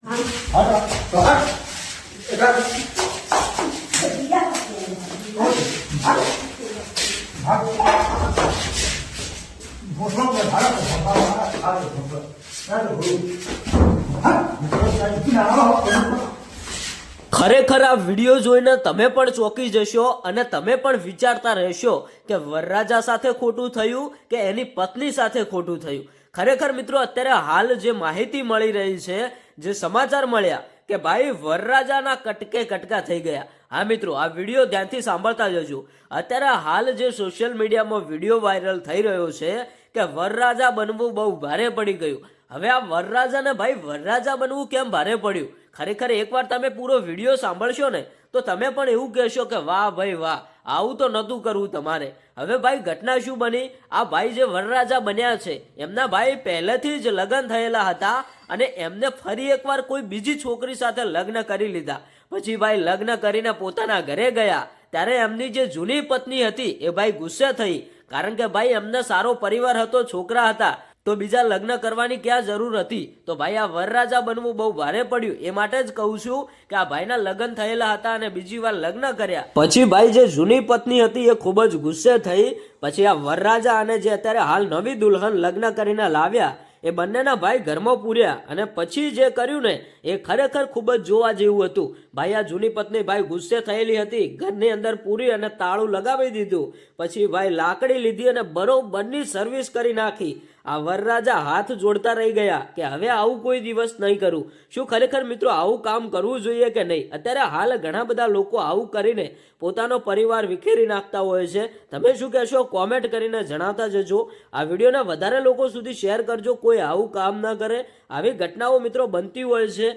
ખરેખર આ વિડીયો જોઈને તમે પણ ચોંકી જશો અને તમે પણ વિચારતા રહેશો કે વરરાજા સાથે ખોટું થયું કે એની પત્ની સાથે ખોટું થયું. ખરેખર મિત્રો અત્યારે હાલ જે માહિતી મળી રહી છે, જે સમાચાર મળ્યા કે ભાઈ વરરાજાના કટકે કટકા થઈ ગયા. હા મિત્રો, આ વિડીયો ધ્યાનથી સાંભળતા જજો. અત્યારે હાલ જે સોશિયલ મીડિયામાં વિડીયો વાયરલ થઈ રહ્યો છે કે વરરાજા બનવું બહુ ભારે પડી ગયું. હવે આ વરરાજાને ભાઈ વરરાજા બનવું કેમ ભારે પડ્યું? ખરેખર એકવાર તમે પૂરો વિડીયો સાંભળશો ને તો તમે પણ એવું કહેશો કે વાહ ભાઈ વાહ, આવું તો નહોતું કરવું તમારે. હવે ભાઈ ઘટના શું બની? આ ભાઈ જે વરરાજા બન્યા છે એમના ભાઈ પહેલેથી જ લગ્ન થયેલા હતા અને એમને ફરી એકવાર કોઈ બીજી છોકરી સાથે લગ્ન કરી લીધા. પછી ભાઈ લગ્ન કરીને પોતાના ઘરે ગયા ત્યારે એમની જે જૂની પત્ની હતી એ ભાઈ ગુસ્સે થઈ, કારણ કે ભાઈ એમને સારો પરિવાર હતો, છોકરા હતા, તો બીજા લગ્ન કરવાની ક્યાં જરૂર હતી? તો ભાઈ આ વરરાજા બનવું બહુ ભારે પડ્યું. એ માટે જ કહું છું કે આ ભાઈના લગ્ન થયેલા હતા અને બીજી વાર લગ્ન કર્યા પછી ભાઈ જે જૂની પત્ની હતી એ ખૂબ જ ગુસ્સે થઈ. પછી આ વરરાજા અને જે અત્યારે હાલ નવી દુલ્હન લગ્ન કરીને લાવ્યા એ બંનેના ભાઈ ઘરમાં પૂર્યા અને પછી જે કર્યું ને એ ખરેખર ખૂબ જ જોવા જેવું હતું. ભાઈ આ જૂની પત્ની ભાઈ ગુસ્સે થયેલી હતી, ઘરની અંદર પૂરી અને તાળું લગાવી દીધું. પછી ભાઈ લાકડી લીધી અને બરોબરની સર્વિસ કરી નાખી. આ વરરાજા હાથ જોડતા રહી ગયા કે હવે આવું કોઈ દિવસ નહીં કરું. શું ખરેખર મિત્રો આવું કામ કરવું જોઈએ કે નહીં? અત્યારે હાલ ઘણા બધા લોકો આવું કરીને પોતાનો પરિવાર વિખેરી નાખતા હોય છે. તમે શું કહેશો? કોમેન્ટ કરીને જણાવતા જજો. આ વિડીયોને વધારે લોકો સુધી શેર કરજો. કોઈ આવું કામ ન કરે. આવી ઘટનાઓ મિત્રો બનતી હોય છે.